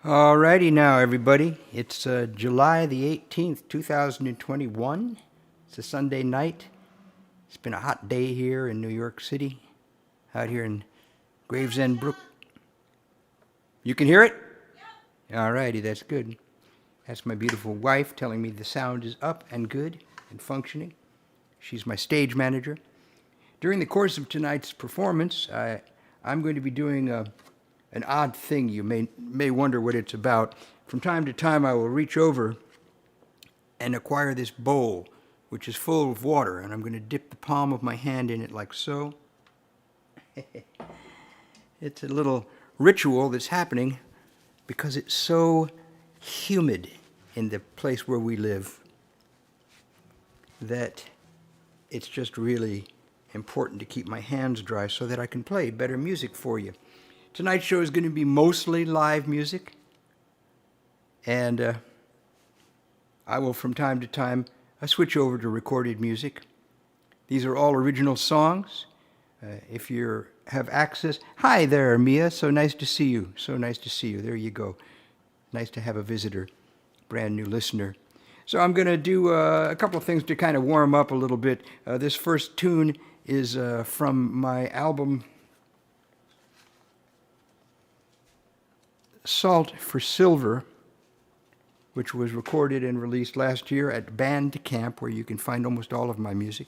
Alrighty now, everybody. It's July the 18th, 2021. It's a Sunday night. It's been a hot day here in New York City, out here in Gravesend Brook. You can hear it? Alrighty, that's good. That's my beautiful wife telling me the sound is up and good and functioning. She's my stage manager. During the course of tonight's performance, I'm going to be doing an odd thing. You may wonder what it's about. From time to time, I will reach over and acquire this bowl, which is full of water, and I'm going to dip the palm of my hand in it like so. It's a little ritual that's happening because it's so humid in the place where we live that it's just really important to keep my hands dry so that I can play better music for you. Tonight's show is going to be mostly live music, and I will from time to time switch over to recorded music. These are all original songs. If you have access, hi there, Mia, so nice to see you, so nice to see you. There you go. Nice to have a visitor, brand new listener. So I'm going to do a couple of things to kind of warm up a little bit. This first tune is from my album Salt for Silver, which was recorded and released last year at Bandcamp, where you can find almost all of my music.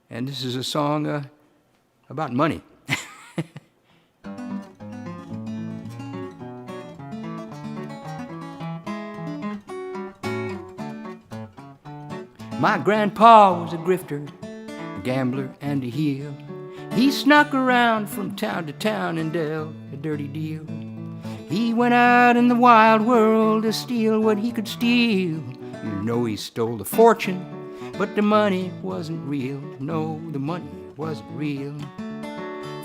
And this is a song about money. My grandpa was a grifter, a gambler, and a heel. He snuck around from town to town and dealt a dirty deal. He went out in the wild world to steal what he could steal. You know he stole a fortune, but the money wasn't real. No, the money wasn't real.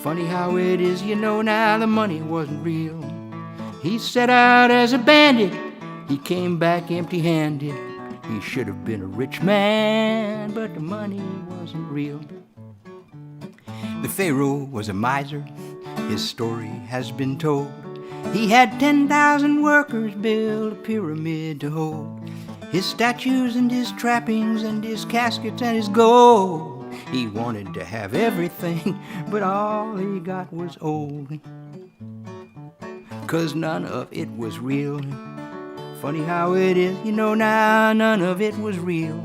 Funny how it is, you know now the money wasn't real. He set out as a bandit, he came back empty-handed. He should have been a rich man, but the money wasn't real. The Pharaoh was a miser, his story has been told. He had 10,000 workers build a pyramid to hold his statues and his trappings and his caskets and his gold. He wanted to have everything, but all he got was old, 'cause none of it was real. Funny how it is, you know now, none of it was real.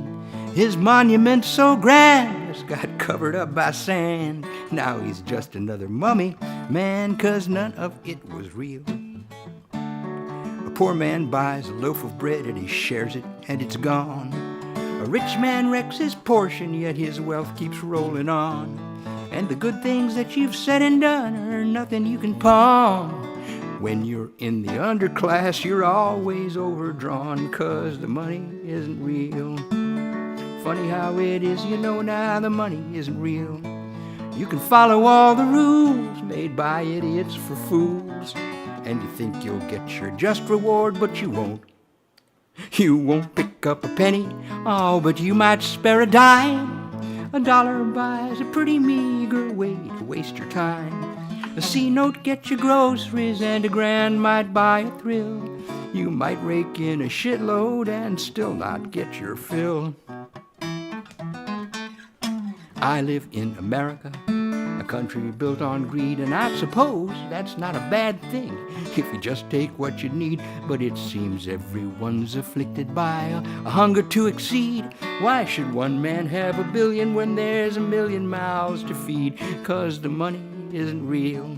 His monument so grand just got covered up by sand. Now he's just another mummy, man, 'cause none of it was real. A poor man buys a loaf of bread and he shares it and it's gone. A rich man wrecks his portion, yet his wealth keeps rolling on. And the good things that you've said and done are nothing you can pawn. When you're in the underclass, you're always overdrawn, 'cause the money isn't real. Funny how it is, you know now the money isn't real. You can follow all the rules made by idiots for fools, and you think you'll get your just reward, but you won't. You won't pick up a penny, oh, but you might spare a dime. A dollar buys a pretty meager way to waste your time. A C-note gets you groceries, and a grand might buy a thrill. You might rake in a shitload and still not get your fill. I live in America, a country built on greed, and I suppose that's not a bad thing if you just take what you need. But it seems everyone's afflicted by a hunger to exceed. Why should one man have a billion when there's a million mouths to feed? 'Cause the money isn't real.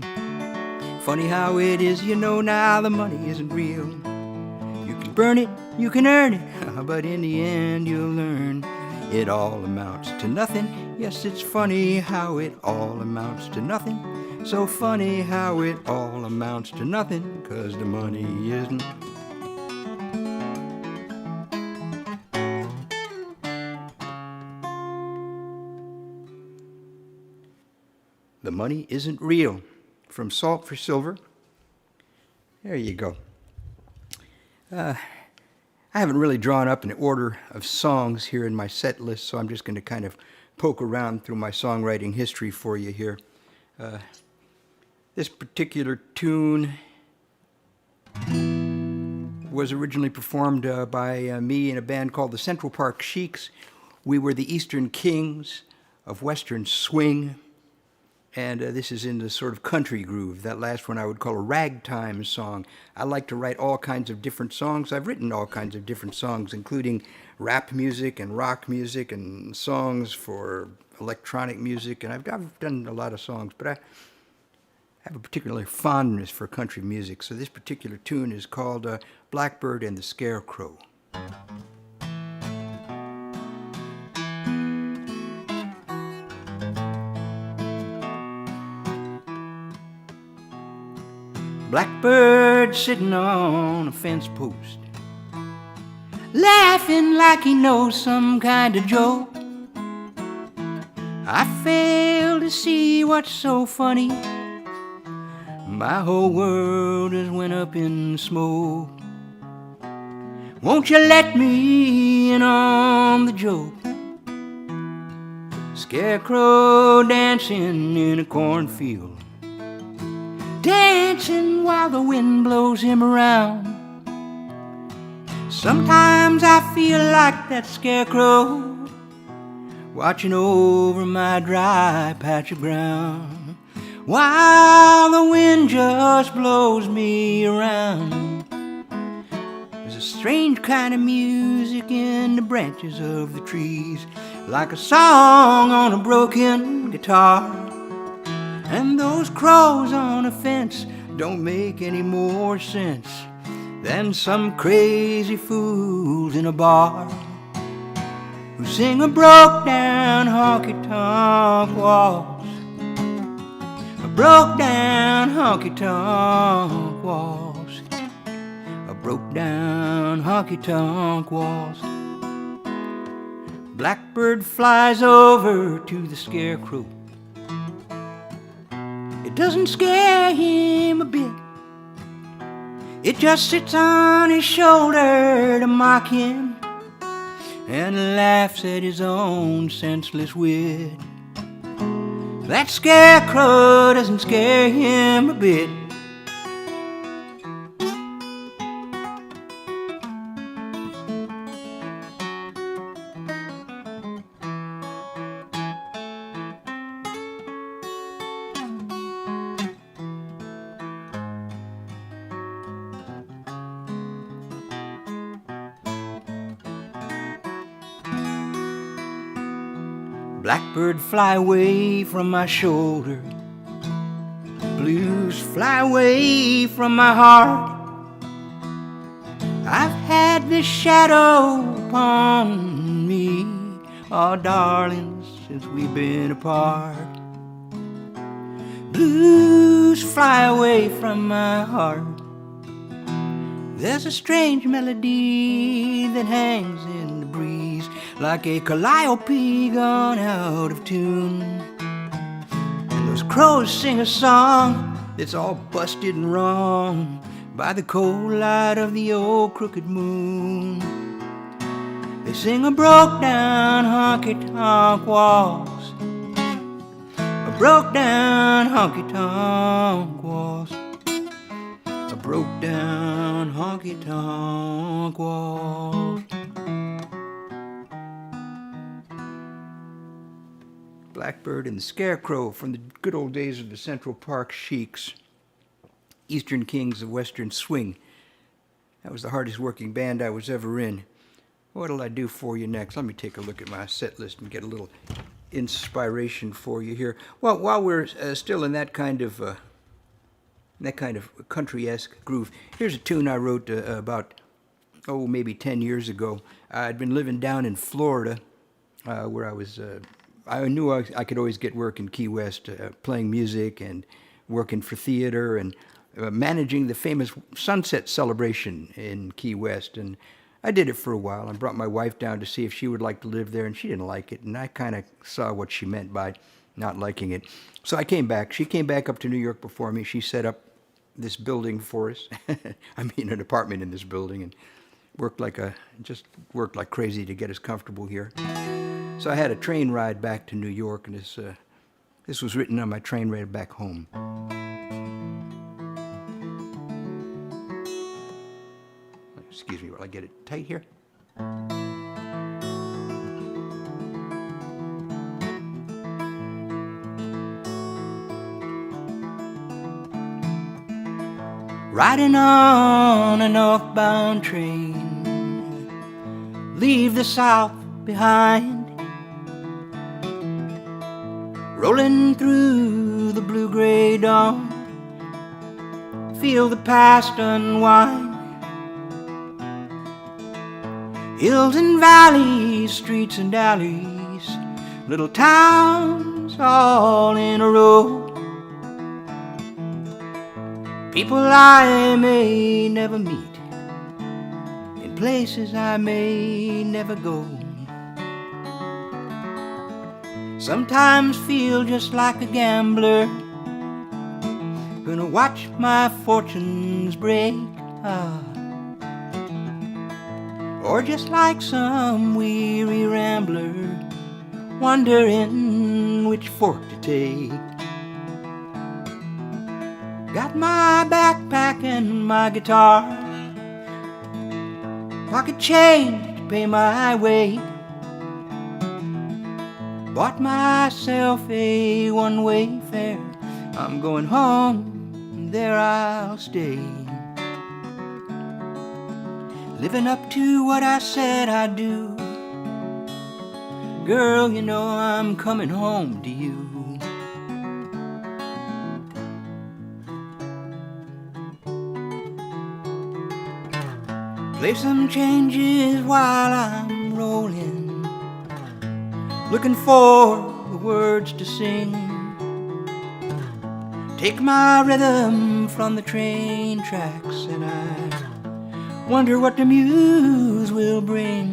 Funny how it is, you know now the money isn't real. You can burn it, you can earn it, but in the end you'll learn it all amounts to nothing. Yes, it's funny how it all amounts to nothing. So funny how it all amounts to nothing, 'cause the money isn't. The money isn't real, from Salt for Silver. There you go. I haven't really drawn up an order of songs here in my set list, so I'm just going to kind of poke around through my songwriting history for you here. This particular tune Was originally performed by me in a band called the Central Park Sheiks. We were the Eastern Kings of Western Swing, and this is in the sort of country groove. That last one I would call a ragtime song. I like to write all kinds of different songs. I've written all kinds of different songs, including rap music and rock music and songs for electronic music, and I've done a lot of songs, but I have a particular fondness for country music. So this particular tune is called Blackbird and the Scarecrow. Blackbird sitting on a fence post, laughing like he knows some kind of joke. I fail to see what's so funny. My whole world has went up in smoke. Won't you let me in on the joke? Scarecrow dancing in a cornfield, dancing while the wind blows him around. Sometimes I feel like that scarecrow, watching over my dry patch of ground, while the wind just blows me around. There's a strange kind of music in the branches of the trees, like a song on a broken guitar. And those crows on a fence don't make any more sense than some crazy fools in a bar who sing a broke-down honky-tonk waltz. A broke-down honky-tonk waltz. A broke-down honky-tonk waltz. Blackbird flies over to the scarecrow. It doesn't scare him a bit. It just sits on his shoulder to mock him and laughs at his own senseless wit. That scarecrow doesn't scare him a bit. Blackbird, fly away from my shoulder. Blues, fly away from my heart. I've had this shadow upon me, oh darling, since we've been apart. Blues, fly away from my heart. There's a strange melody that hangs in the breeze, like a calliope gone out of tune. And those crows sing a song that's all busted and wrong by the cold light of the old crooked moon. They sing a broke-down honky-tonk waltz, a broke-down honky-tonk waltz, a broke-down honky-tonk waltz. Blackbird and the Scarecrow from the good old days of the Central Park Sheiks, Eastern Kings of Western Swing. That was the hardest working band I was ever in. What'll I do for you next? Let me take a look at my set list and get a little inspiration for you here. Well, while we're still in that kind of country-esque groove, here's a tune I wrote about maybe 10 years ago. I'd been living down in Florida, where I was. I knew I could always get work in Key West, playing music and working for theater and managing the famous Sunset Celebration in Key West. And I did it for a while. I brought my wife down to see if she would like to live there, and she didn't like it. And I kind of saw what she meant by not liking it. So I came back. She came back up to New York before me. She set up this building for us. I mean, an apartment in this building, and worked like crazy to get us comfortable here. So I had a train ride back to New York, and this was written on my train ride back home. Excuse me while I get it tight here. Riding on a northbound train, leave the South behind, rolling through the blue-gray dawn, feel the past unwind. Hills and valleys, streets and alleys, little towns all in a row. People I may never meet, in places I may never go. Sometimes feel just like a gambler, gonna watch my fortunes break. Or just like some weary rambler, wondering which fork to take. Got my backpack and my guitar, pocket change to pay my way. Bought myself a one-way fare, I'm going home, and there I'll stay. Living up to what I said I'd do. Girl, you know I'm coming home to you. Play some changes while I'm rolling, looking for the words to sing. Take my rhythm from the train tracks, and I wonder what the muse will bring.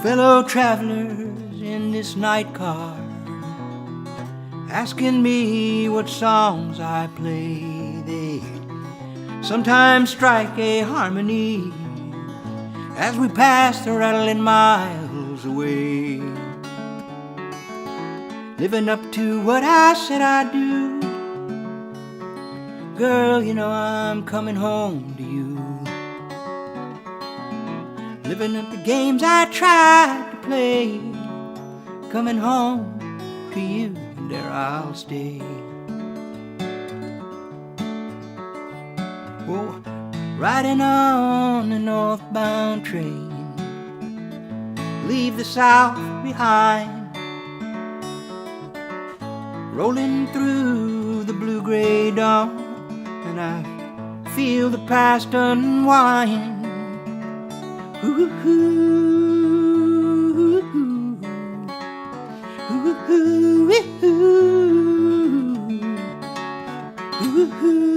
Fellow travelers in this night car, asking me what songs I play. They sometimes strike a harmony as we pass the rattling miles away. Living up to what I said I'd do. Girl, you know I'm coming home to you. Living up the games I tried to play. Coming home to you, and there I'll stay. Oh, riding on a northbound train, leave the South behind, rolling through the blue-gray dawn, and I feel the past unwind. Ooh, ooh, ooh, ooh, ooh, ooh, ooh.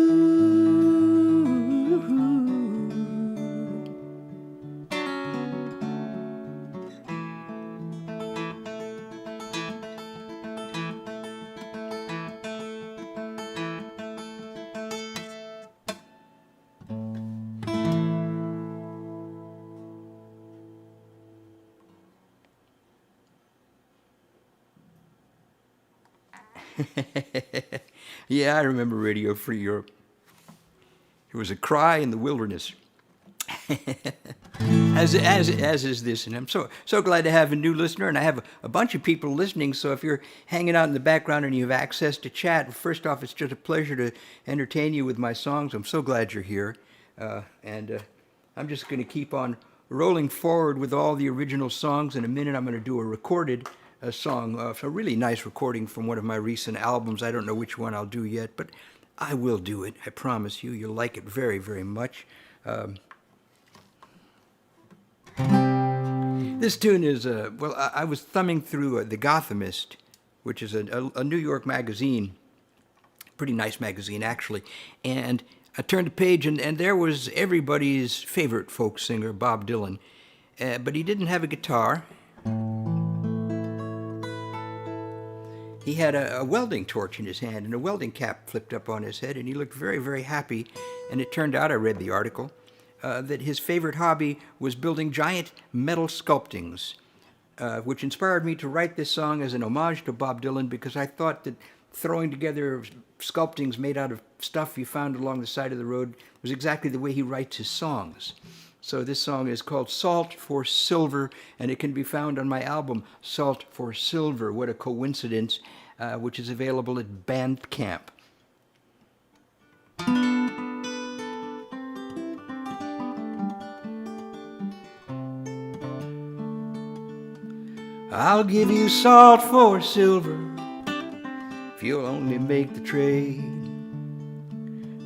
Yeah, I remember Radio Free Europe. It was a cry in the wilderness. as is this, and I'm so glad to have a new listener, and I have a bunch of people listening. So if you're hanging out in the background and you have access to chat, first off, it's just a pleasure to entertain you with my songs. I'm so glad you're here, and I'm just going to keep on rolling forward with all the original songs. In a minute, I'm going to do a recorded song, a really nice recording from one of my recent albums. I don't know which one I'll do yet, but I will do it. I promise you. You'll like it very, very much. This tune is, well, I was thumbing through The Gothamist, which is a New York magazine, pretty nice magazine, actually, and I turned the page, and there was everybody's favorite folk singer, Bob Dylan, but he didn't have a guitar. He had a welding torch in his hand and a welding cap flipped up on his head, and he looked very, very happy. And it turned out, I read the article, that his favorite hobby was building giant metal sculptings, which inspired me to write this song as an homage to Bob Dylan, because I thought that throwing together sculptings made out of stuff you found along the side of the road was exactly the way he writes his songs. So this song is called Salt for Silver, and it can be found on my album, Salt for Silver, What a Coincidence, which is available at Bandcamp. I'll give you salt for silver if you'll only make the trade.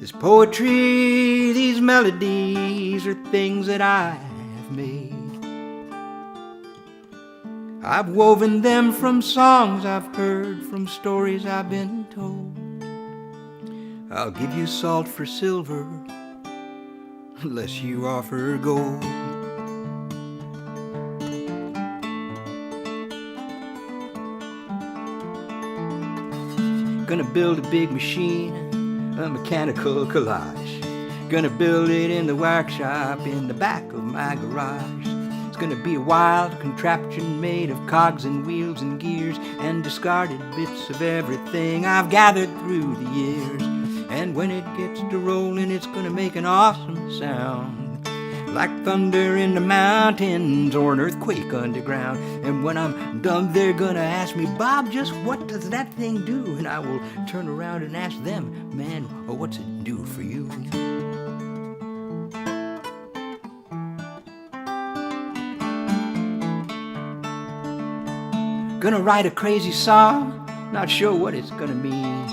This poetry, these melodies are things that I have made. I've woven them from songs I've heard, from stories I've been told. I'll give you salt for silver unless you offer gold. Gonna build a big machine, a mechanical collage. Gonna build it in the workshop in the back of my garage. It's gonna be a wild contraption made of cogs and wheels and gears and discarded bits of everything I've gathered through the years. And when it gets to rolling, it's gonna make an awesome sound, like thunder in the mountains or an earthquake underground. And when I'm done, they're gonna ask me, Bob, just what does that thing do? And I will turn around and ask them, man, what's it do for you? Gonna write a crazy song, not sure what it's gonna mean.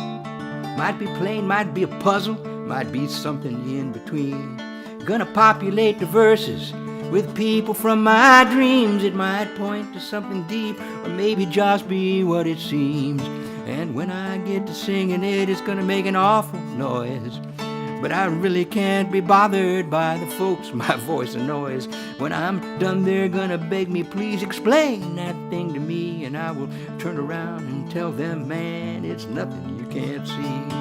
Might be plain, might be a puzzle, might be something in between. Gonna populate the verses with people from my dreams. It might point to something deep, or maybe just be what it seems. And when I get to singing it, it's gonna make an awful noise. But I really can't be bothered by the folks my voice annoys. When I'm done, they're gonna beg me, please explain that thing to me. And I will turn around and tell them, man, it's nothing you can't see.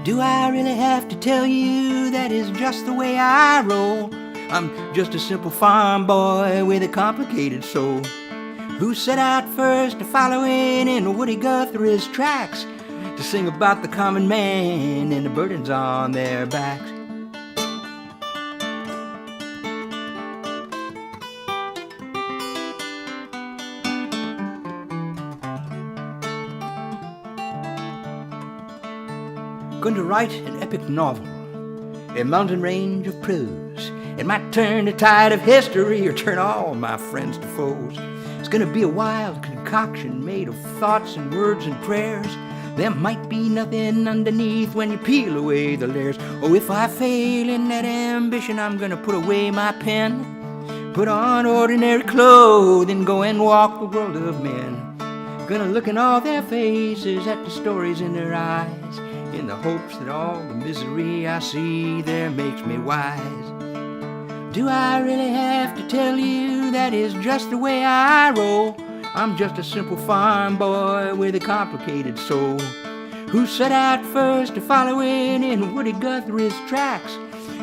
Do I really have to tell you that is just the way I roll? I'm just a simple farm boy with a complicated soul, who set out first to follow in Woody Guthrie's tracks, to sing about the common man and the burdens on their backs. Going to write an epic novel, a mountain range of prose. It might turn the tide of history or turn all my friends to foes. It's going to be a wild concoction made of thoughts and words and prayers. There might be nothing underneath when you peel away the layers. Oh, if I fail in that ambition, I'm going to put away my pen, put on ordinary clothes, and go and walk the world of men. Gonna look in all their faces at the stories in their eyes, in the hopes that all the misery I see there makes me wise. Do I really have to tell you that is just the way I roll? I'm just a simple farm boy with a complicated soul, who set out first to follow in Woody Guthrie's tracks,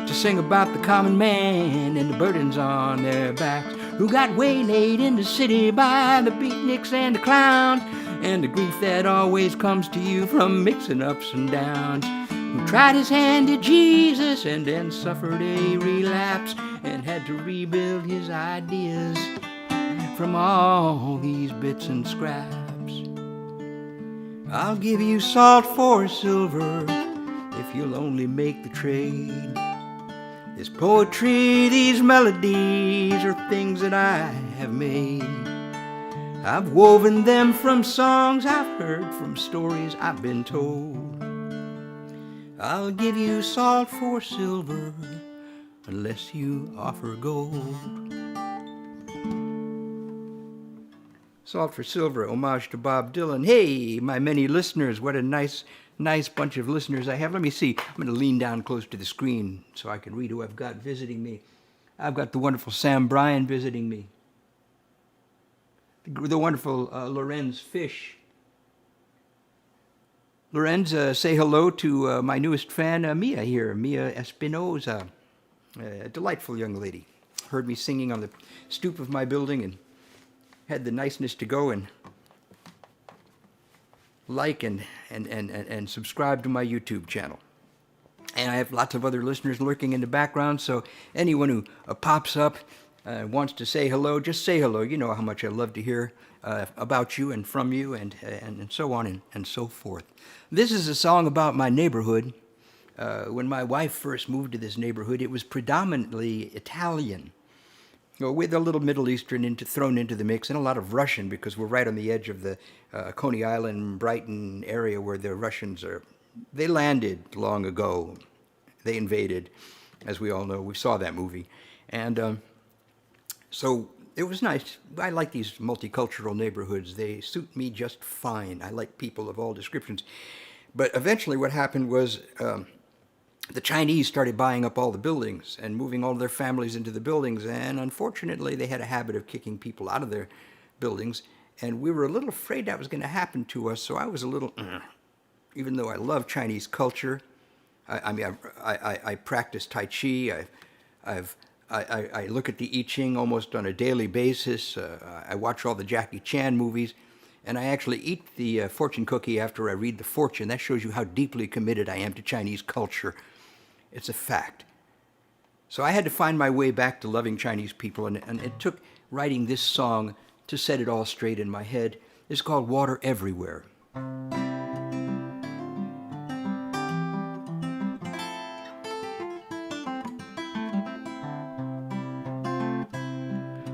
to sing about the common man and the burdens on their backs, who got waylaid in the city by the beatniks and the clowns, and the grief that always comes to you from mixing ups and downs, who tried his hand at Jesus and then suffered a relapse and had to rebuild his ideas from all these bits and scraps. I'll give you salt for silver if you'll only make the trade. This poetry, these melodies are things that I have made. I've woven them from songs I've heard, from stories I've been told. I'll give you salt for silver unless you offer gold. Salt for Silver, homage to Bob Dylan. Hey, my many listeners, what a nice bunch of listeners I have. Let me see. I'm going to lean down close to the screen so I can read who I've got visiting me. I've got the wonderful Sam Bryan visiting me. The wonderful Lorenz Fish. Lorenz, say hello to my newest fan, Mia here, Mia Espinoza. A delightful young lady. Heard me singing on the stoop of my building and had the niceness to go and like and subscribe to my YouTube channel. And I have lots of other listeners lurking in the background, so anyone who pops up wants to say hello, just say hello. You know how much I love to hear about you and from you and so on and so forth. This is a song about my neighborhood. When my wife first moved to this neighborhood, it was predominantly Italian, with a little Middle Eastern thrown into the mix, and a lot of Russian, because we're right on the edge of the Coney Island, Brighton area where the Russians are. They landed long ago. They invaded, as we all know. We saw that movie. And so it was nice. I like these multicultural neighborhoods. They suit me just fine. I like people of all descriptions. But eventually what happened was the Chinese started buying up all the buildings and moving all their families into the buildings. And unfortunately, they had a habit of kicking people out of their buildings. And we were a little afraid that was going to happen to us. So I was a little... Even though I love Chinese culture, I practice Tai Chi. I look at the I Ching almost on a daily basis. I watch all the Jackie Chan movies, and I actually eat the fortune cookie after I read the fortune. That shows you how deeply committed I am to Chinese culture. It's a fact. So I had to find my way back to loving Chinese people, and it took writing this song to set it all straight in my head. It's called Water Everywhere.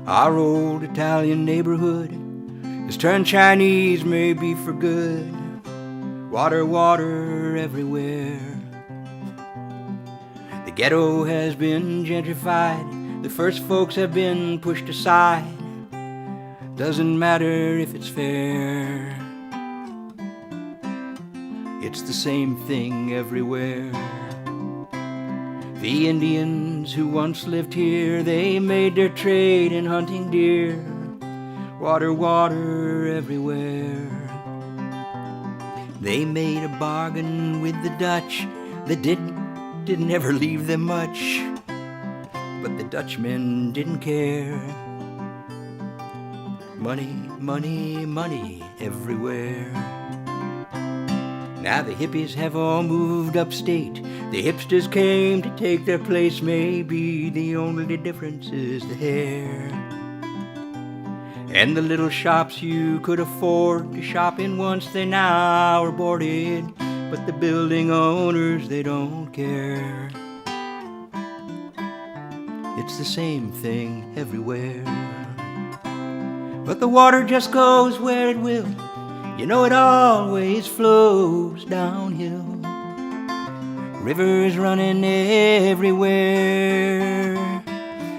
Our old Italian neighborhood has turned Chinese maybe for good. Water, water everywhere. The ghetto has been gentrified. The first folks have been pushed aside. Doesn't matter if it's fair. It's the same thing everywhere. The Indians who once lived here, they made their trade in hunting deer. Water, water everywhere. They made a bargain with the Dutch that didn't ever leave them much. But the Dutchmen didn't care. Money, money, money everywhere. Now the hippies have all moved upstate. The hipsters came to take their place. Maybe the only difference is the hair. And the little shops you could afford to shop in once, they now are boarded. But the building owners, they don't care. It's the same thing everywhere. But the water just goes where it will. You know it always flows downhill. Rivers running everywhere.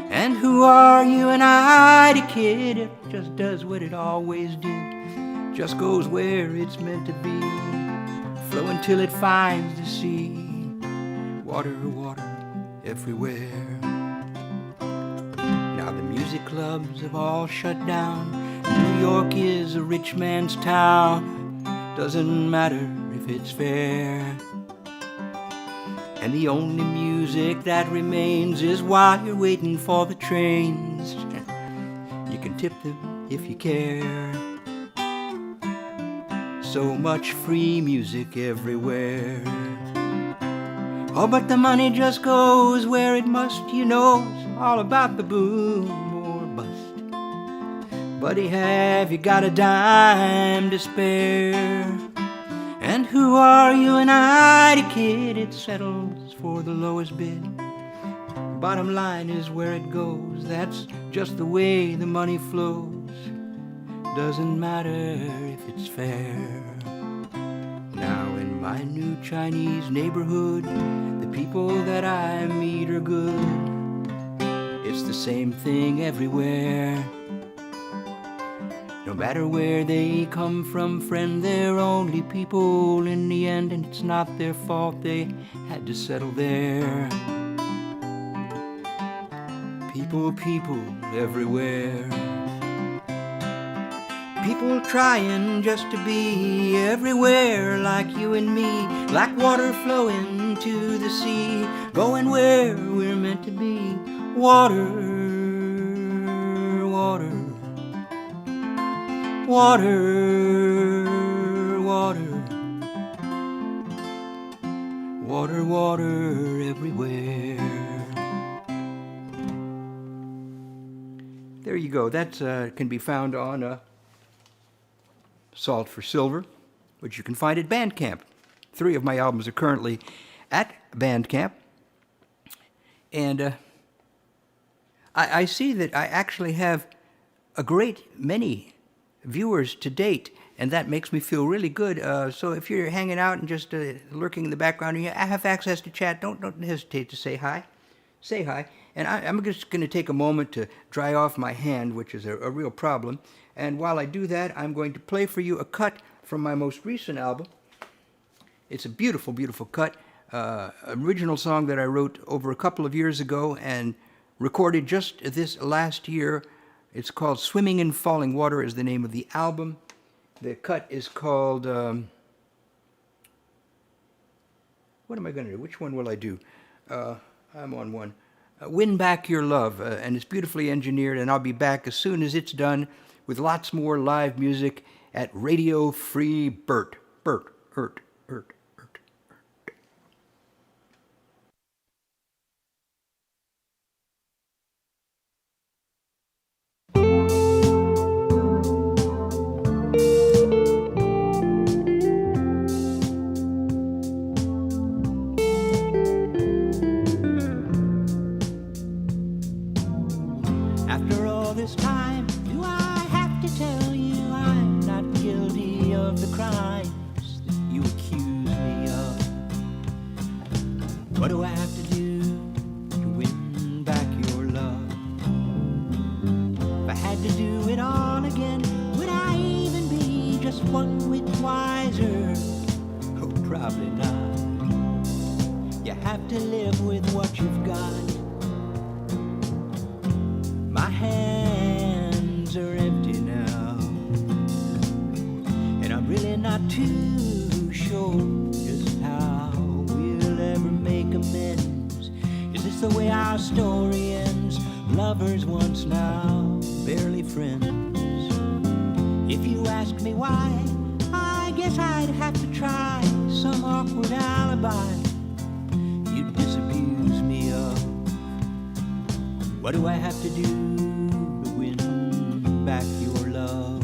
And who are you and I, the kid? It just does what it always did. Just goes where it's meant to be. Flow until it finds the sea. Water, water everywhere. Now the music clubs have all shut down. New York is a rich man's town. Doesn't matter if it's fair. And the only music that remains is while you're waiting for the trains. You can tip them if you care. So much free music everywhere. Oh, but the money just goes where it must. You know, it's all about the boom or bust. Buddy, have you got a dime to spare? And who are you and I, the kid? It settles for the lowest bid. Bottom line is where it goes. That's just the way the money flows. Doesn't matter if it's fair. Now in my new Chinese neighborhood, the people that I meet are good. It's the same thing everywhere. No matter where they come from, friend, they're only people in the end, and it's not their fault they had to settle there. People, people everywhere. People trying just to be everywhere like you and me, like water flowing to the sea, going where we're meant to be. Water, water. Water, water, water, water everywhere. There you go. That can be found on Salt for Silver, which you can find at Bandcamp. 3 of my albums are currently at Bandcamp. And I see that I actually have a great many viewers to date, and that makes me feel really good. So if you're hanging out and just lurking in the background and you have access to chat, don't hesitate to say hi. Say hi. And I'm just going to take a moment to dry off my hand, which is a real problem. And while I do that, I'm going to play for you a cut from my most recent album. It's a beautiful, beautiful cut. Original song that I wrote over a couple of years ago and recorded just this last year. It's called Swimming in Falling Water is the name of the album. The cut is called... what am I going to do? Which one will I do? I'm on one. Win Back Your Love, and it's beautifully engineered, and I'll be back as soon as it's done with lots more live music at Radio Free Bert. Bert. After all this time, do I have to tell you I'm not guilty of the crimes that you accuse me of? What do I have to do to win back your love? If I had to do it all again, would I even be just one whit wiser? Oh, probably not. You have to live with what you've got. My hands are empty now, and I'm really not too sure just how we'll ever make amends. Is this the way our story ends? Lovers once, now barely friends. If you ask me why, I guess I'd have to try some awkward alibi you'd disabuse me of. What do I have to do to win back your love?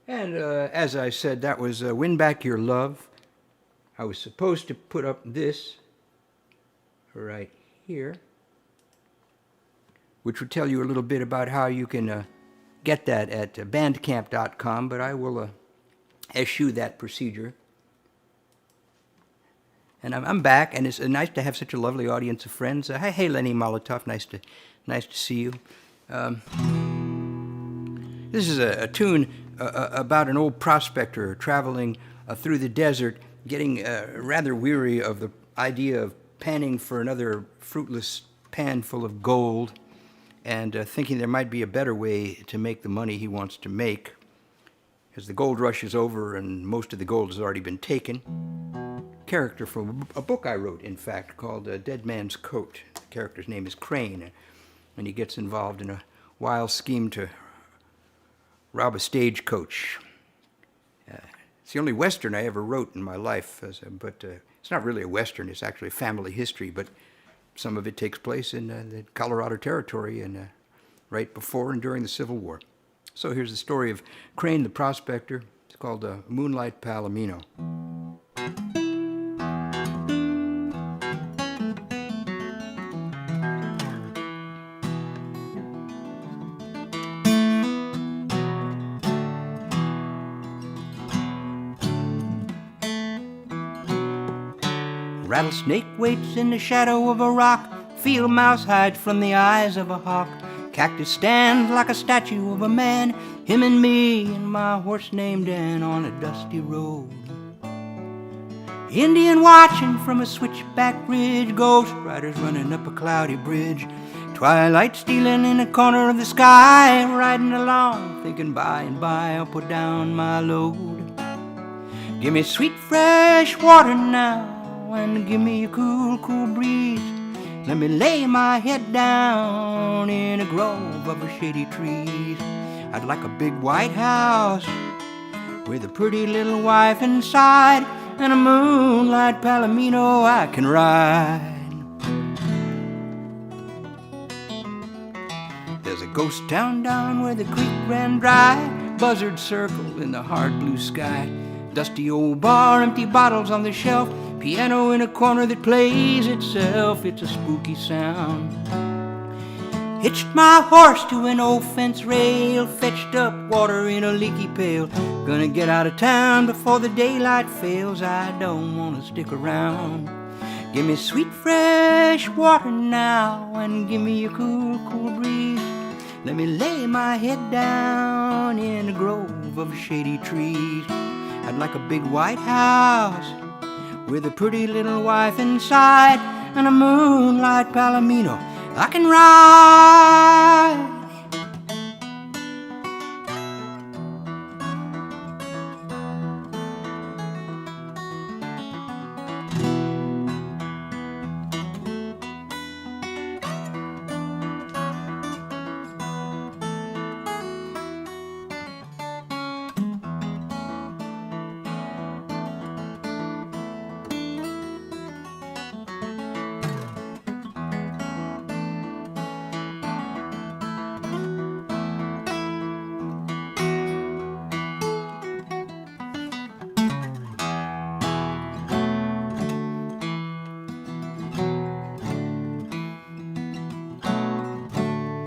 And as I said, that was Win Back Your Love. I was supposed to put up this right here, which would tell you a little bit about how you can get that at bandcamp.com, but I will eschew that procedure. And I'm back, and it's nice to have such a lovely audience of friends. Hey, Lenny Molotov, nice to see you. This is a tune about an old prospector traveling through the desert, getting rather weary of the idea of panning for another fruitless pan full of gold, and thinking there might be a better way to make the money he wants to make, as the gold rush is over and most of the gold has already been taken. Character from a book I wrote, in fact, called Dead Man's Coat. The character's name is Crane, and he gets involved in a wild scheme to rob a stagecoach. It's the only Western I ever wrote in my life, but it's not really a Western, it's actually a family history, but some of it takes place in the Colorado Territory and right before and during the Civil War. So here's the story of Crane the Prospector. It's called Moonlight Palomino. Rattlesnake waits in the shadow of a rock. Field mouse hides from the eyes of a hawk. Cactus stands like a statue of a man. Him and me and my horse named Dan on a dusty road. Indian watching from a switchback ridge. Ghost riders running up a cloudy bridge. Twilight stealing in a corner of the sky. Riding along thinking by and by I'll put down my load. Give me sweet fresh water now, and give me a cool, cool breeze. Let me lay my head down in a grove of shady trees. I'd like a big white house with a pretty little wife inside, and a moonlight palomino I can ride. There's a ghost town down where the creek ran dry. Buzzards circle in the hard blue sky. Dusty old bar, empty bottles on the shelf. Piano in a corner that plays itself. It's a spooky sound. Hitched my horse to an old fence rail. Fetched up water in a leaky pail. Gonna get out of town before the daylight fails. I don't wanna stick around. Give me sweet fresh water now, and give me a cool, cool breeze. Let me lay my head down in a grove of shady trees. I'd like a big white house with a pretty little wife inside, and a moonlight palomino I can ride.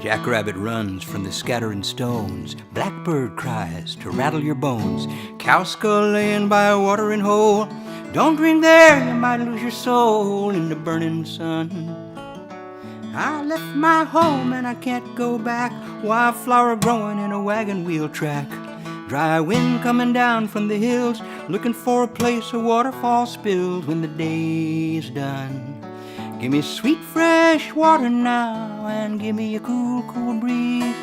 Jackrabbit runs from the scattering stones. Blackbird cries to rattle your bones. Cow skull laying by a watering hole. Don't drink there, you might lose your soul in the burning sun. I left my home and I can't go back. Wildflower growing in a wagon wheel track. Dry wind coming down from the hills, looking for a place a waterfall spills when the day's done. Give me sweet fresh water now, and give me a cool, cool breeze.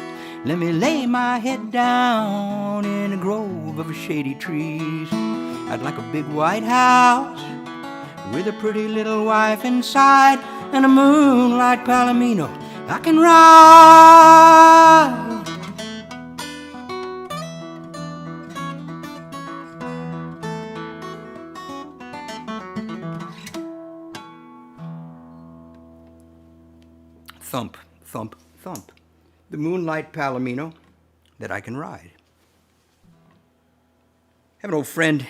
Let me lay my head down in a grove of shady trees. I'd like a big white house with a pretty little wife inside, and a moonlight palomino I can ride. Thump, thump, thump. The moonlight palomino that I can ride. I have an old friend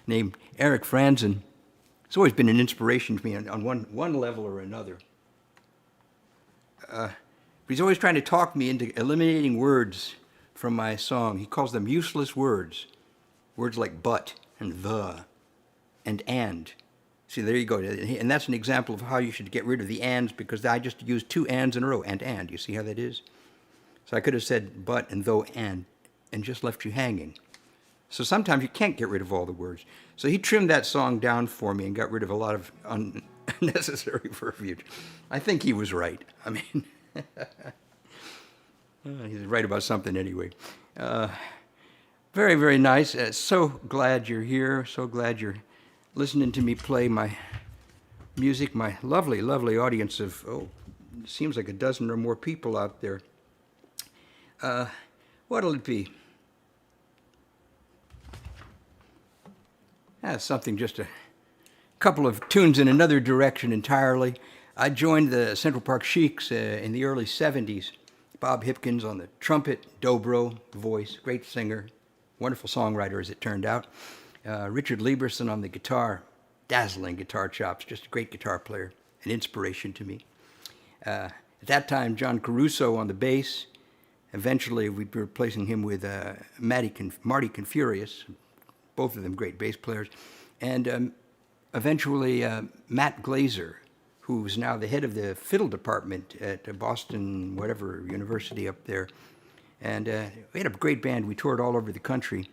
named Eric Franzen. He's always been an inspiration to me on one level or another. But he's always trying to talk me into eliminating words from my song. He calls them useless words. Words like but and the and. See, there you go. And that's an example of how you should get rid of the ands, because I just used two ands in a row. And. You see how that is? So I could have said but and though and just left you hanging. So sometimes you can't get rid of all the words. So he trimmed that song down for me and got rid of a lot of unnecessary verbiage. I think he was right. I mean, he's right about something anyway. Very, very nice. So glad you're here. So glad you're listening to me play my music. My lovely, lovely audience of seems like a dozen or more people out there. What'll it be? Something, just a couple of tunes in another direction entirely. I joined the Central Park Sheiks in the early 70s. Bob Hipkins on the trumpet, dobro, voice, great singer, wonderful songwriter as it turned out. Richard Lieberson on the guitar, dazzling guitar chops, just a great guitar player, an inspiration to me. At that time, John Caruso on the bass. Eventually, we were replacing him with Marty Confurious, both of them great bass players. And eventually, Matt Glazer, who's now the head of the fiddle department at Boston, whatever, university up there. And we had a great band. We toured all over the country.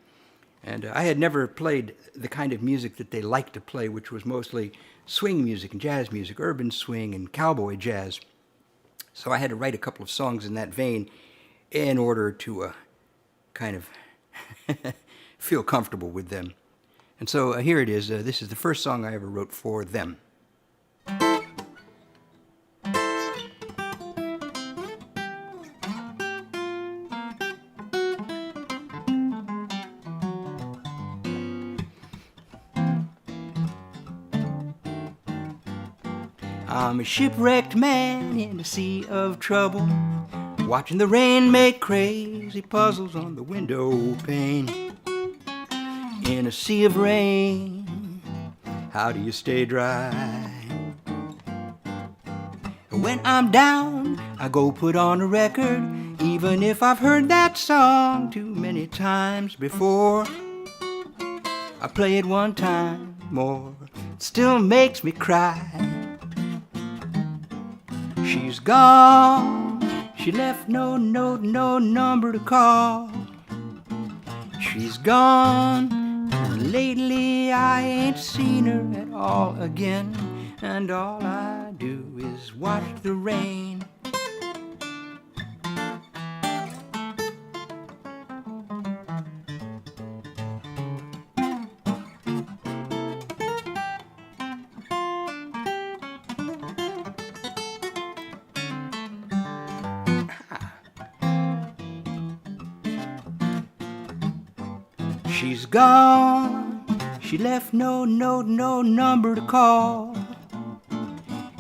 And I had never played the kind of music that they liked to play, which was mostly swing music and jazz music, urban swing and cowboy jazz. So I had to write a couple of songs in that vein in order to kind of feel comfortable with them. And so here it is. This is the first song I ever wrote for them. I'm a shipwrecked man in a sea of trouble, watching the rain make crazy puzzles on the window pane. In a sea of rain, how do you stay dry? When I'm down, I go put on a record, even if I've heard that song too many times before. I play it one time more, it still makes me cry. She's gone, she left no note, no number to call. She's gone, and lately I ain't seen her at all again. And all I do is watch the rain. She's gone, she left no note, no number to call.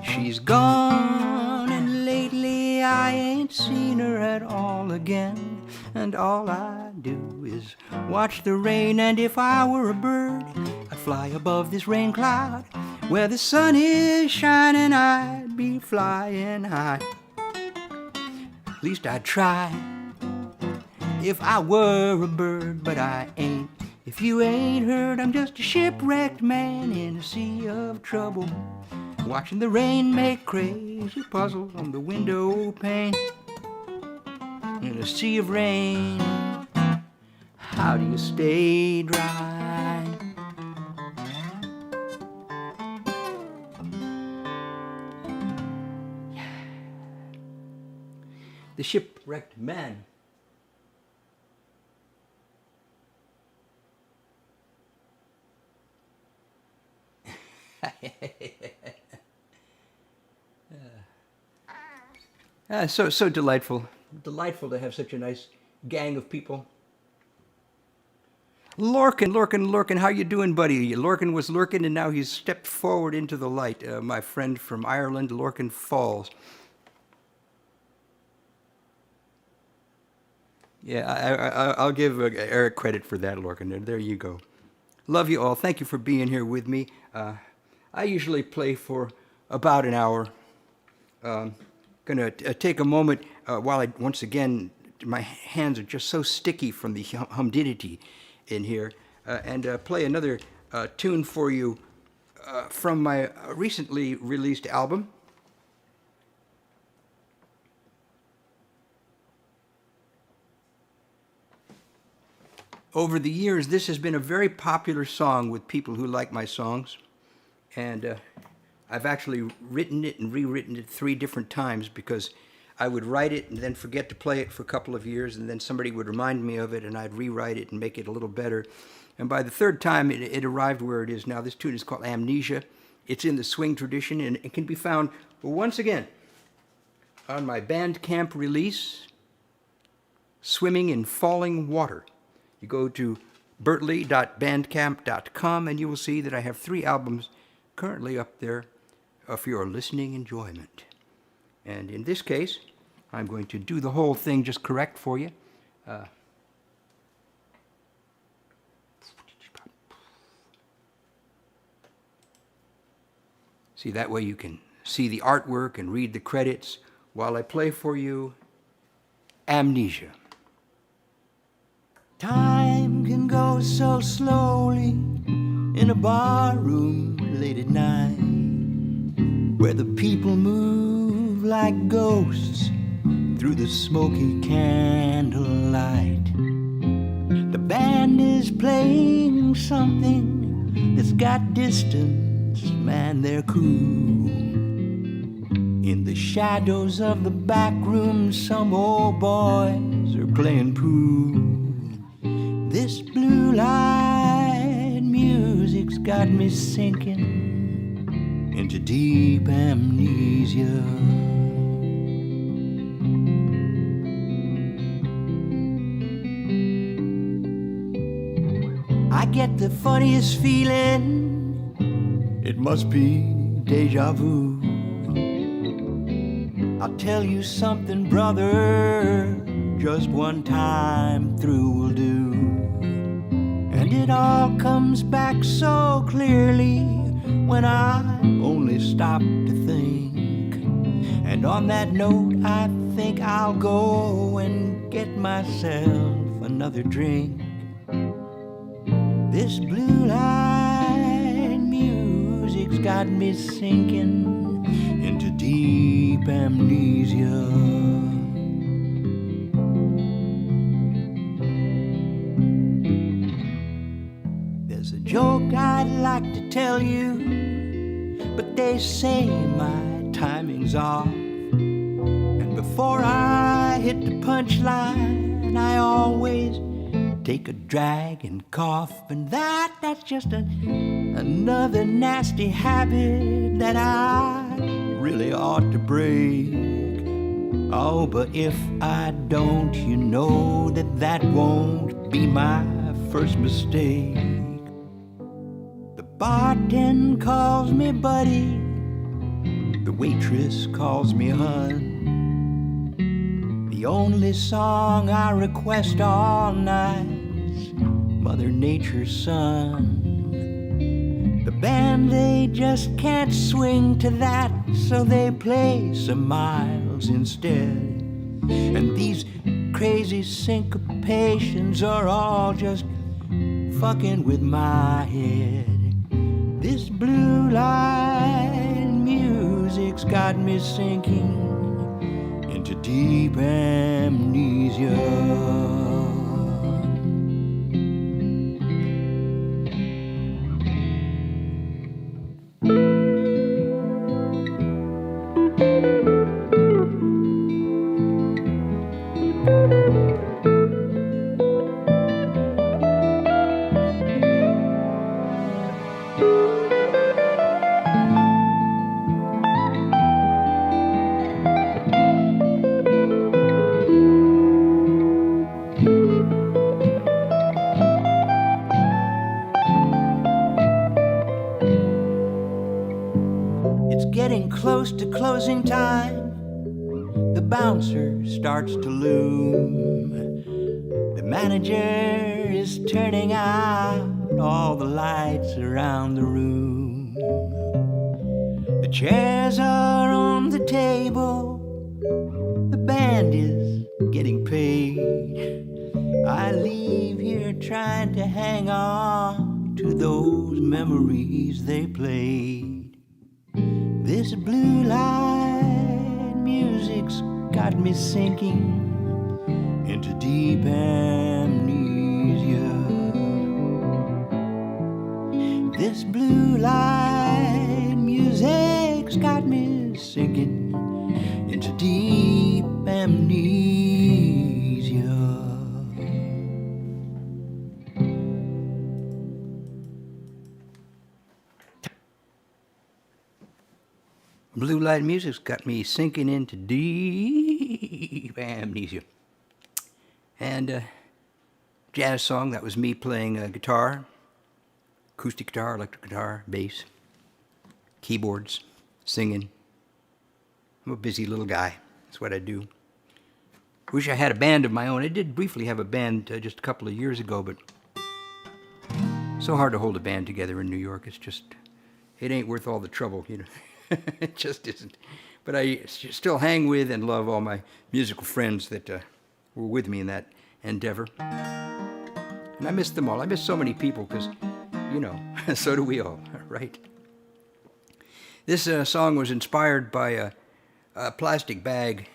She's gone, and lately I ain't seen her at all again. And all I do is watch the rain. And if I were a bird, I'd fly above this rain cloud. Where the sun is shining, I'd be flying high. At least I'd try if I were a bird, but I ain't. If you ain't heard, I'm just a shipwrecked man in a sea of trouble, watching the rain make crazy puzzles on the window pane. In a sea of rain, how do you stay dry? The shipwrecked man. So delightful to have such a nice gang of people. Lorcan, how you doing, buddy? Lorcan was lurking, and now he's stepped forward into the light. My friend from Ireland, Lorcan Falls. Yeah, I'll give Eric credit for that, Lorcan. There you go. Love you all. Thank you for being here with me. I usually play for about an hour. Gonna take a moment while I, once again, my hands are just so sticky from the humidity in here, and play another tune for you from my recently released album. Over the years, this has been a very popular song with people who like my songs, and I've actually written it and rewritten it 3 different times because I would write it and then forget to play it for a couple of years, and then somebody would remind me of it, and I'd rewrite it and make it a little better. And by the 3rd time, it arrived where it is now. This tune is called Amnesia. It's in the swing tradition, and it can be found, once again, on my Bandcamp release, Swimming in Falling Water. You go to bertley.bandcamp.com and you will see that I have 3 albums currently up there for your listening enjoyment. And in this case, I'm going to do the whole thing just correct for you. See, that way you can see the artwork and read the credits while I play for you Amnesia. Time can go so slowly in a bar room late at night, where the people move like ghosts through the smoky candlelight. The band is playing something that's got distance, man, they're cool. In the shadows of the back room, some old boys are playing pool. This blue light music's got me sinking into deep amnesia. I get the funniest feeling, it must be deja vu. I'll tell you something, brother, just one time through will do. And it all comes back so clearly when I only stop to think. And on that note, I think I'll go and get myself another drink. This blue light music's got me sinking into deep amnesia. There's a joke I'd like to tell you, but they say my timing's off. And before I hit the punchline, I always take a drag and cough, and that's just another nasty habit that I really ought to break. Oh, but if I don't, you know that won't be my first mistake. The bartender calls me buddy, the waitress calls me hun. The only song I request all night's Mother Nature's Son. The band, they just can't swing to that, so they play some miles instead. And these crazy syncopations are all just fucking with my head. This blue light music's got me sinking into deep amnesia. Close to closing time, the bouncer starts to loom. The manager is turning out all the lights around the room. The chairs are on the table, the band is getting paid. I leave here trying to hang on to those memories they played. This blue light music's got me sinking into deep amnesia. This blue light music's got me sinking into deep amnesia. Blue Moonlight music's got me sinking into deep amnesia. And jazz song, that was me playing guitar, acoustic guitar, electric guitar, bass, keyboards, singing. I'm a busy little guy. That's what I do. Wish I had a band of my own. I did briefly have a band just a couple of years ago, but so hard to hold a band together in New York. It's just, it ain't worth all the trouble, you know. It just isn't. But I still hang with and love all my musical friends that were with me in that endeavor. And I miss them all. I miss so many people because, you know, so do we all, right? This song was inspired by a plastic bag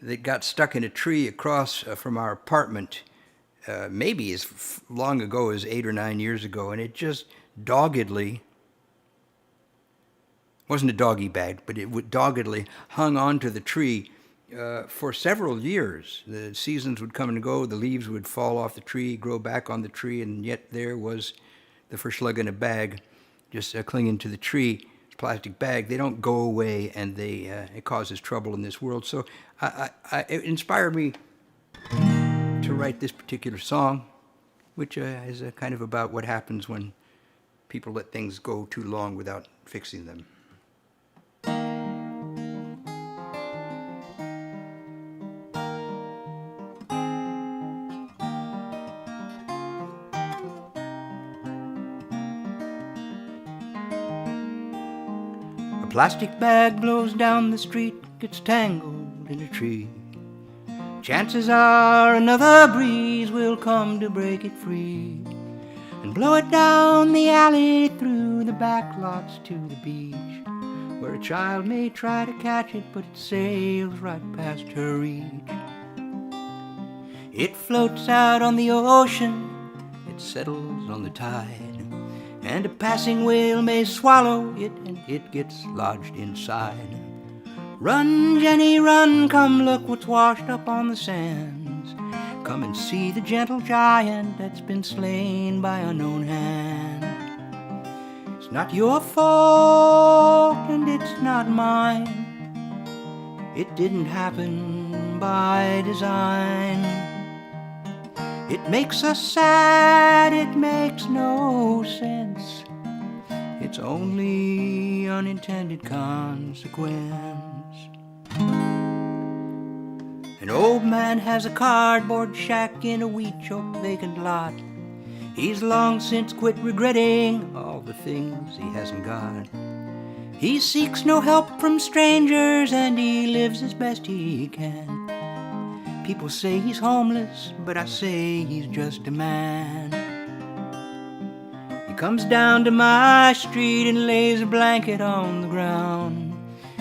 that got stuck in a tree across from our apartment maybe as long ago as 8 or 9 years ago, and it just doggedly, wasn't a doggy bag, but it doggedly hung onto the tree for several years. The seasons would come and go, the leaves would fall off the tree, grow back on the tree, and yet there was the verschlug in a bag just clinging to the tree. Plastic bag, they don't go away, and it causes trouble in this world. So it inspired me to write this particular song, which is kind of about what happens when people let things go too long without fixing them. A plastic bag blows down the street, gets tangled in a tree. Chances are another breeze will come to break it free and blow it down the alley through the back lots to the beach, where a child may try to catch it, but it sails right past her reach. It floats out on the ocean, it settles on the tide, and a passing whale may swallow it, and it gets lodged inside. Run, Jenny, run, come look what's washed up on the sands. Come and see the gentle giant that's been slain by unknown hand. It's not your fault and it's not mine. It didn't happen by design. It makes us sad, it makes no sense. It's only unintended consequence. An old man has a cardboard shack in a wheat-choked vacant lot. He's long since quit regretting all the things he hasn't got. He seeks no help from strangers and he lives as best he can. People say he's homeless, but I say he's just a man. He comes down to my street and lays a blanket on the ground.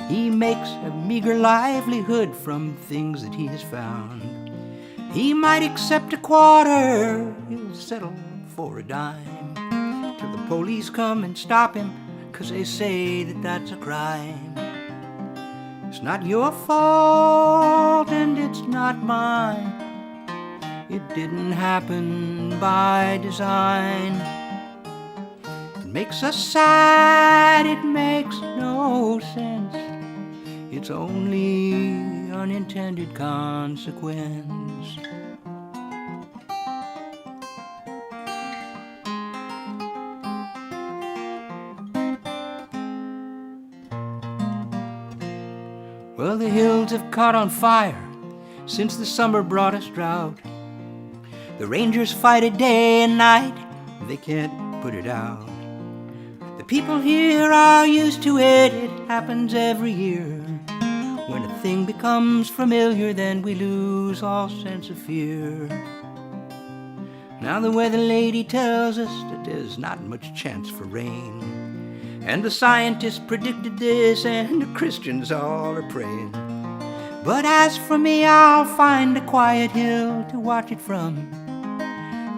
He makes a meager livelihood from things that he has found. He might accept a quarter, he'll settle for a dime, till the police come and stop him, 'cause they say that that's a crime. It's not your fault and it's not mine. It didn't happen by design. It makes us sad, it makes no sense. It's only unintended consequence. Well, the hills have caught on fire since the summer brought us drought. The rangers fight it day and night, they can't put it out. The people here are used to it, it happens every year. When a thing becomes familiar, then we lose all sense of fear. Now the weather lady tells us that there's not much chance for rain, and the scientists predicted this, and the Christians all are praying. But as for me, I'll find a quiet hill to watch it from,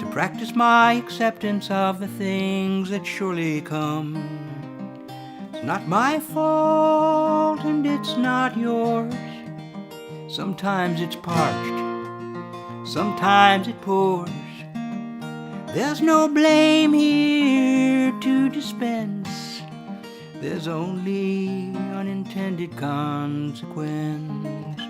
to practice my acceptance of the things that surely come. It's not my fault and it's not yours. Sometimes it's parched, sometimes it pours. There's no blame here to dispense. There's only unintended consequence.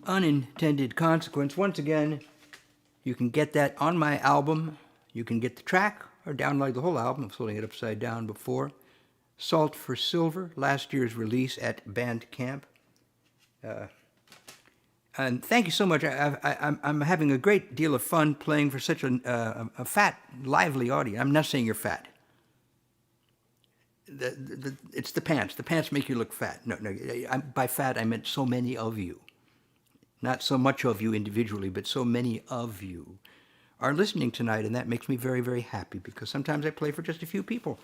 Unintended consequence. Once again, you can get that on my album. You can get the track or download the whole album. I'm holding it upside down before. Salt for Silver, last year's release at Bandcamp. And thank you so much. I'm having a great deal of fun playing for such a fat, lively audience. I'm not saying you're fat. It's the pants. The pants make you look fat. No, by fat I meant so many of you. Not so much of you individually, but so many of you are listening tonight, and that makes me very, very happy because sometimes I play for just a few people,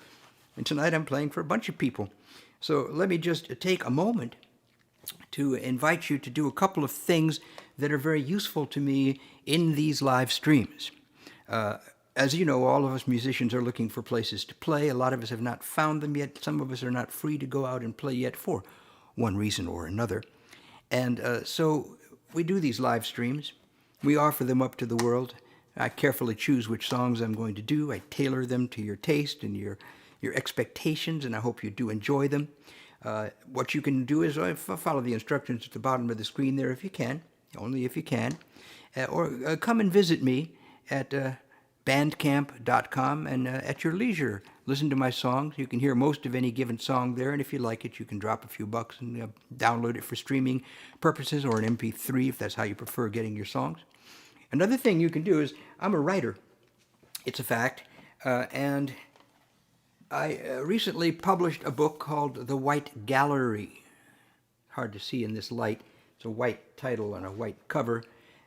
and tonight I'm playing for a bunch of people. So let me just take a moment to invite you to do a couple of things that are very useful to me in these live streams. As you know, all of us musicians are looking for places to play. A lot of us have not found them yet. Some of us are not free to go out and play yet for one reason or another. And so we do these live streams. We offer them up to the world. I carefully choose which songs I'm going to do. I tailor them to your taste and your expectations, and I hope you do enjoy them. What you can do is follow the instructions at the bottom of the screen there if you can, only if you can. Or come and visit me at bandcamp.com and at your leisure. Listen to my songs. You can hear most of any given song there, and if you like it, you can drop a few bucks and download it for streaming purposes or an MP3 if that's how you prefer getting your songs. Another thing you can do is, I'm a writer. It's a fact. And I recently published a book called The White Gallery. Hard to see in this light. It's a white title and a white cover.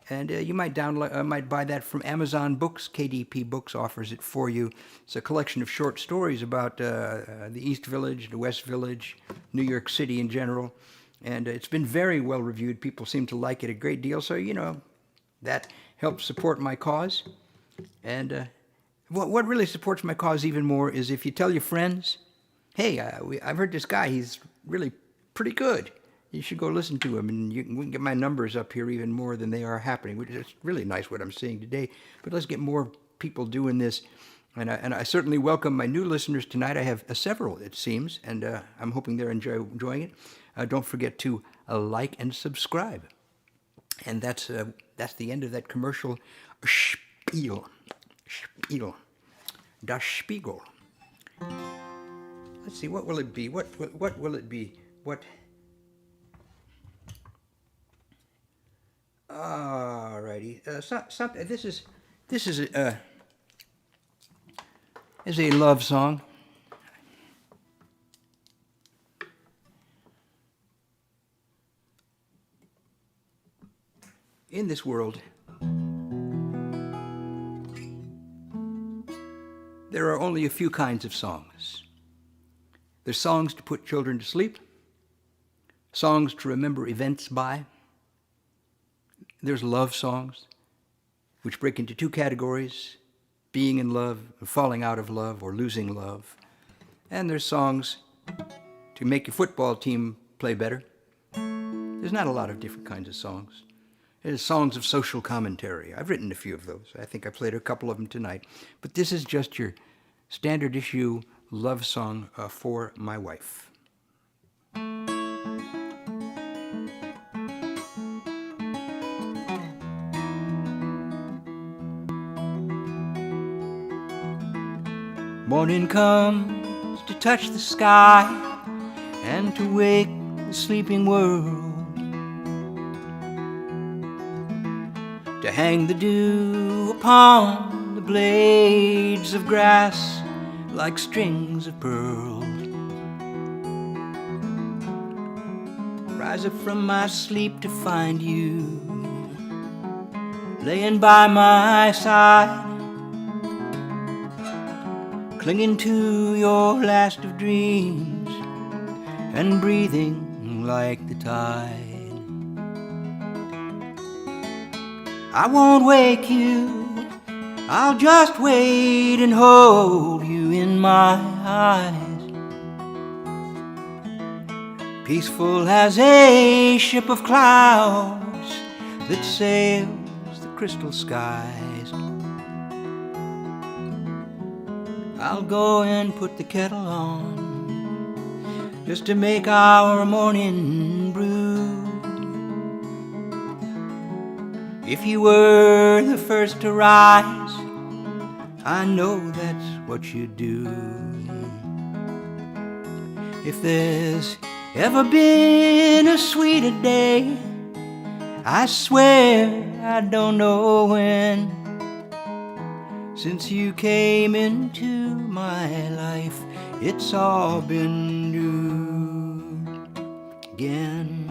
And you might buy that from Amazon Books. KDP Books offers it for you. It's a collection of short stories about the East Village, the West Village, New York City in general. And it's been very well reviewed. People seem to like it a great deal. So, that helps support my cause. And what really supports my cause even more is if you tell your friends, hey, I've heard this guy, he's really pretty good. You should go listen to him, and we can get my numbers up here even more than they are happening, which is really nice what I'm seeing today. But let's get more people doing this. And I certainly welcome my new listeners tonight. I have several, it seems, and I'm hoping they're enjoying it. Don't forget to like and subscribe. And that's the end of that commercial spiel. Das Spiegel. Let's see, what will it be? What will it be? What? Alrighty. Something. This is a love song. In this world, there are only a few kinds of songs. There's songs to put children to sleep, songs to remember events by. There's love songs, which break into two categories, being in love, falling out of love, or losing love. And there's songs to make your football team play better. There's not a lot of different kinds of songs. There's songs of social commentary. I've written a few of those. I think I played a couple of them tonight. But this is just your standard issue love song for my wife. Morning comes to touch the sky and to wake the sleeping world, to hang the dew upon the blades of grass like strings of pearl. Rise up from my sleep to find you laying by my side, clinging to your last of dreams and breathing like the tide. I won't wake you I'll just wait and hold you in my eyes, peaceful as a ship of clouds that sails the crystal skies. I'll go and put the kettle on just to make our morning brew. If you were the first to rise, I know that's what you do. If there's ever been a sweeter day, I swear I don't know when. Since you came into my life, it's all been new again.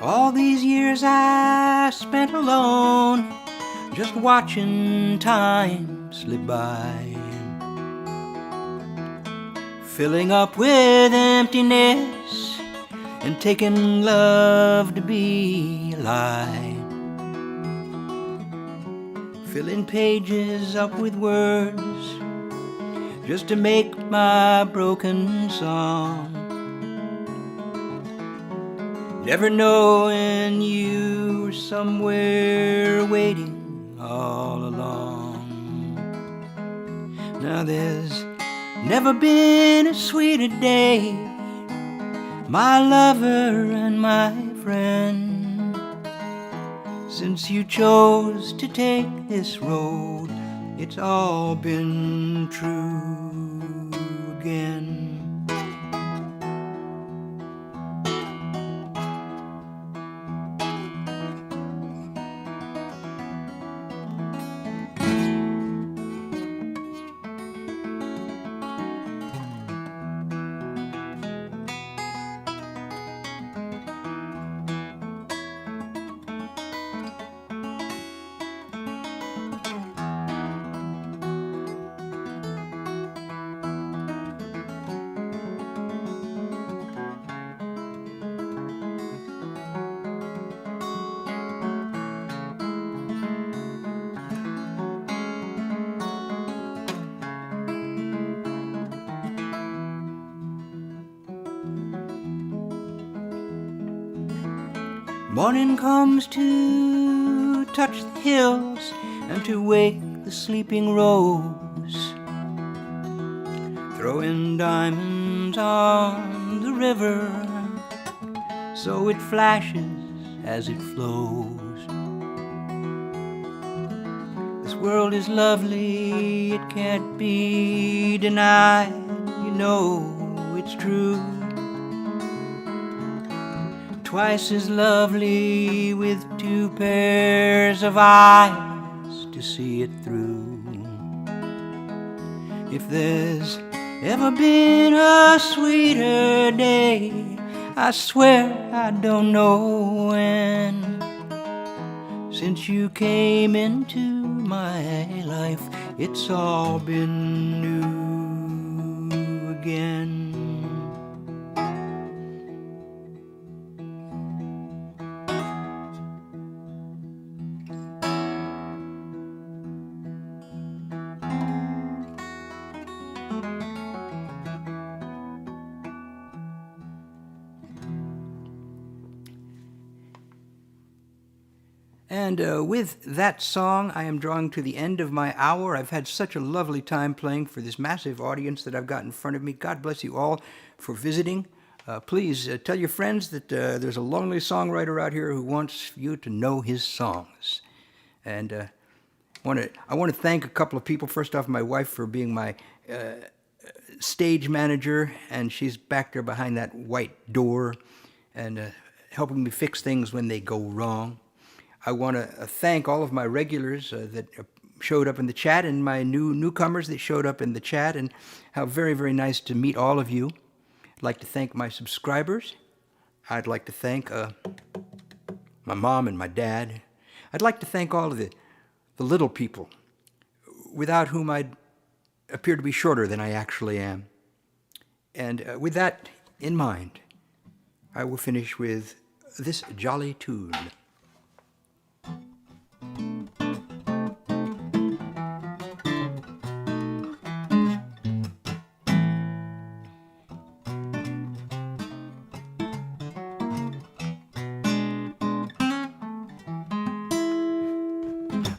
All these years I spent alone, just watching time slip by, filling up with emptiness and taking love to be alive, filling pages up with words just to make my broken song, never knowing you were somewhere waiting all along. Now there's never been a sweeter day, my lover and my friend, since you chose to take this road. It's all been true again. Morning comes to touch the hills and to wake the sleeping rose, throwing diamonds on the river so it flashes as it flows. This world is lovely, it can't be denied, you know it's true. Twice as lovely with two pairs of eyes to see it through. If there's ever been a sweeter day, I swear I don't know when. Since you came into my life, it's all been new again. And with that song, I am drawing to the end of my hour. I've had such a lovely time playing for this massive audience that I've got in front of me. God bless you all for visiting. Please tell your friends that there's a lonely songwriter out here who wants you to know his songs. And I want to thank a couple of people. First off, my wife for being my stage manager, and she's back there behind that white door and helping me fix things when they go wrong. I want to thank all of my regulars that showed up in the chat and my newcomers that showed up in the chat, and how very, very nice to meet all of you. I'd like to thank my subscribers. I'd like to thank my mom and my dad. I'd like to thank all of the little people without whom I'd appear to be shorter than I actually am. And with that in mind, I will finish with this jolly tune.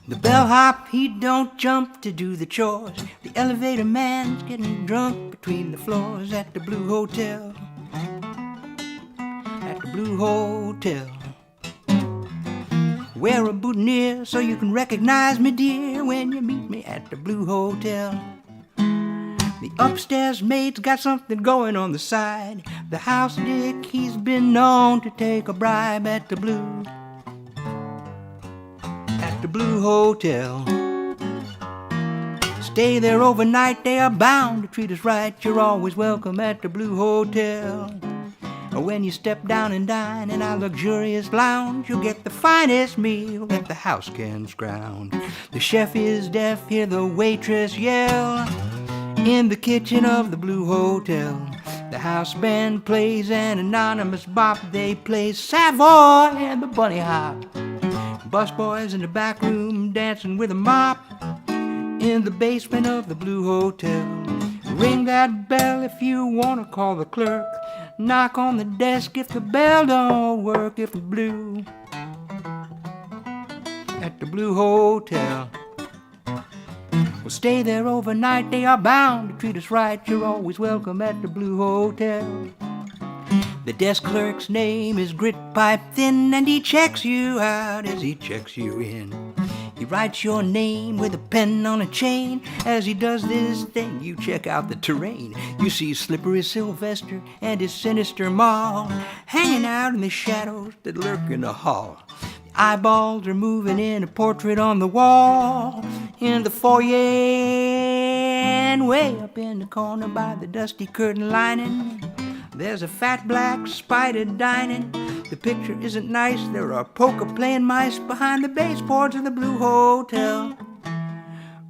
The bellhop, he don't jump to do the chores. The elevator man's getting drunk between the floors at the Blue Hotel. At the Blue Hotel. Wear a boutonniere so you can recognize me, dear, when you meet me at the Blue Hotel. The upstairs maid's got something going on the side. The house dick, he's been known to take a bribe at the Blue Hotel. Stay there overnight, they are bound to treat us right. You're always welcome at the Blue Hotel. When you step down and dine in our luxurious lounge, you'll get the finest meal that the house can scrounge. The chef is deaf, hear the waitress yell. In the kitchen of the Blue Hotel, the house band plays an anonymous bop. They play Savoy and the Bunny Hop. Busboys in the back room dancing with a mop. In the basement of the Blue Hotel, ring that bell if you want to call the clerk. Knock on the desk if the bell don't work. If the Blue at the Blue Hotel. Well, stay there overnight, they are bound to treat us right. You're always welcome at the Blue Hotel. The desk clerk's name is Grit Pipe Thin, and he checks you out as he checks you in. He writes your name with a pen on a chain. As he does this thing, you check out the terrain. You see Slippery Sylvester and his sinister maw hanging out in the shadows that lurk in the hall. The eyeballs are moving in a portrait on the wall. In the foyer and way up in the corner by the dusty curtain lining, there's a fat black spider dining. The picture isn't nice, there are poker playing mice behind the baseboards of the Blue Hotel.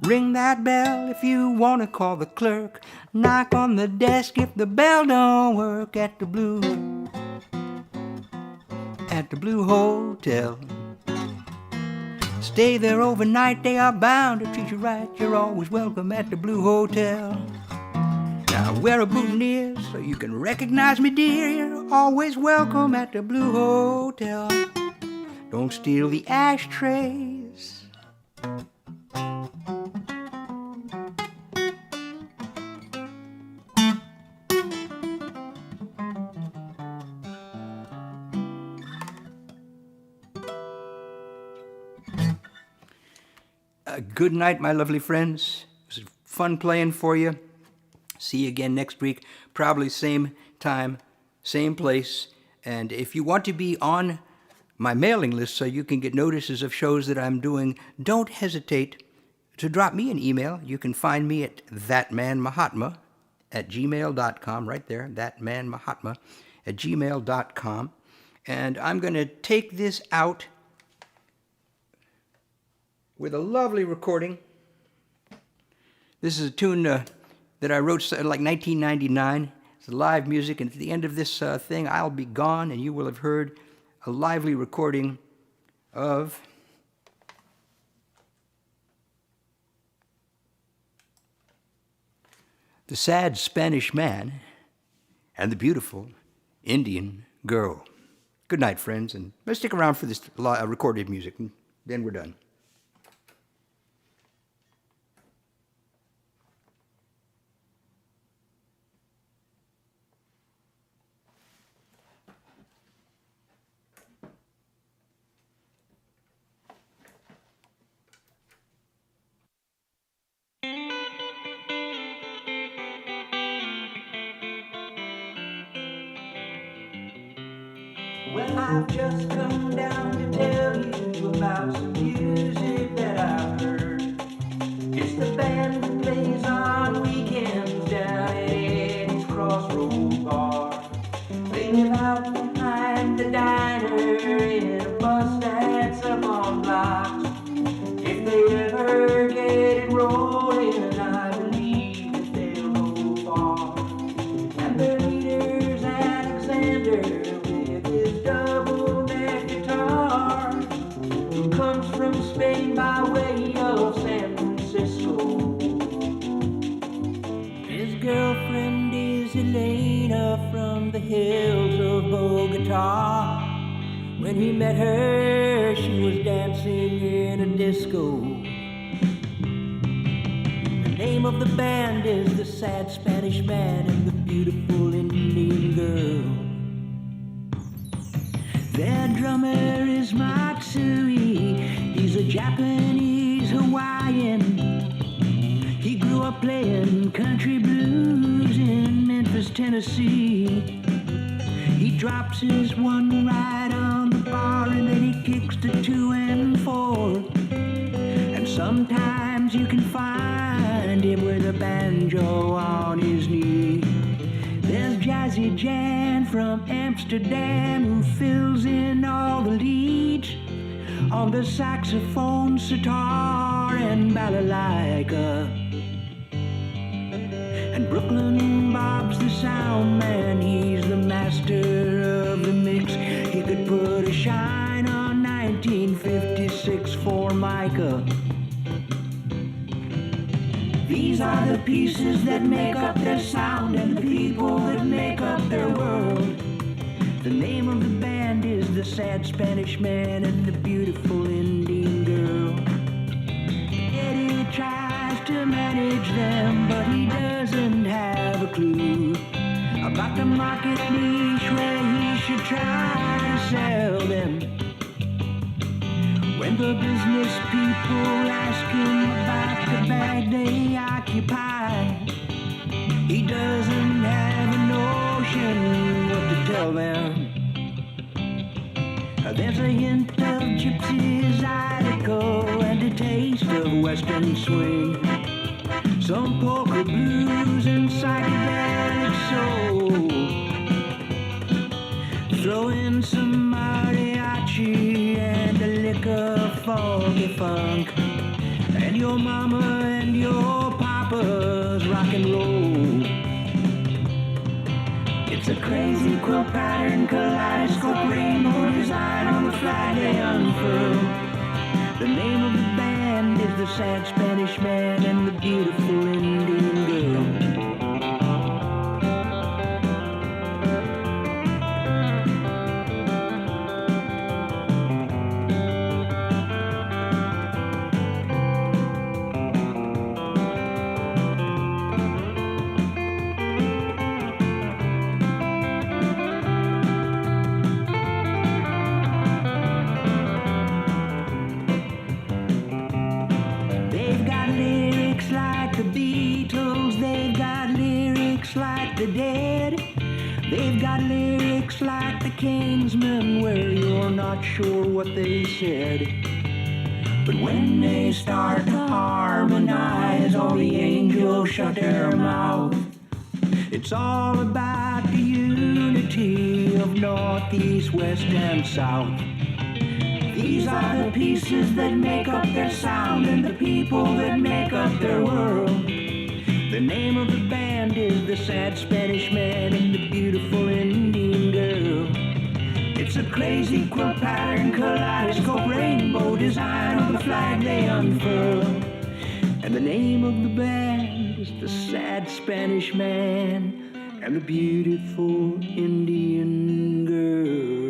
Ring that bell if you want to call the clerk. Knock on the desk if the bell don't work at the Blue Hotel. Stay there overnight, they are bound to treat you right. You're always welcome at the Blue Hotel. Now wear a boutonniere so you can recognize me, dear. You're always welcome at the Blue Hotel. Don't steal the ashtrays. Good night, my lovely friends. It was fun playing for you. See you again next week, probably same time, same place. And if you want to be on my mailing list so you can get notices of shows that I'm doing, don't hesitate to drop me an email. You can find me at thatmanmahatma@gmail.com, right there, thatmanmahatma@gmail.com. And I'm going to take this out with a lovely recording. This is a tune that I wrote like 1999. It's live music, and at the end of this thing, I'll be gone, and you will have heard a lively recording of the sad Spanish man and the beautiful Indian girl. Good night, friends, and let's stick around for this recorded music, and then we're done. Well, I've just come down to tell you about some music that I've heard. It's the band that plays on weekends down at Eddie's Crossroads Bar. They live out behind the diner in a bus that's up on blocks. If they ever get it rolling, I believe that they'll go far. And When he met her, she was dancing in a disco. The name of the band is The Sad Spanish Man and the Beautiful Indian Girl. Their drummer is Matsui. He's a Japanese Hawaiian. He grew up playing country blues in Memphis, Tennessee. He drops his one right on the bar and then he kicks to 2 and 4. And sometimes you can find him with a banjo on his knee. There's Jazzy Jan from Amsterdam who fills in all the leads on the saxophone, sitar, and balalaika. And Brooklyn Bob's the sound man, he's the master of the mix. He could put a shine on 1956 Formica. These are the pieces that make up their sound and the people that make up their world. The name of the band is The Sad Spanish Man and the Beautiful Indian Girl. Eddie tries to manage them, but he doesn't have a clue about the market niche where he should try to sell them. When the business people ask him about the bag they occupy, he doesn't have a notion what to tell them. There's a hint of gypsy zydeco and a taste of western swing, some polka blues and psychedelic soul. Throw in some mariachi and a lick of funky funk, and your mama and your papa's rock and roll. It's a crazy quilt pattern, kaleidoscope, rainbow design on the flag they unfurl. The name of the band is The Sad Spanish Man and the Beautiful Indian Girl. The dead, they've got lyrics like the Kingsmen where you're not sure what they said, but when they start to harmonize all the angels shut their mouth. It's all about the unity of North, East, West, and South. These are the pieces that make up their sound and the people that make up their world. The name of the band is The Sad Spanish Man and the Beautiful Indian Girl. It's a crazy quilt pattern, kaleidoscope, rainbow design on the flag they unfurl. And the name of the band is The Sad Spanish Man and the Beautiful Indian Girl.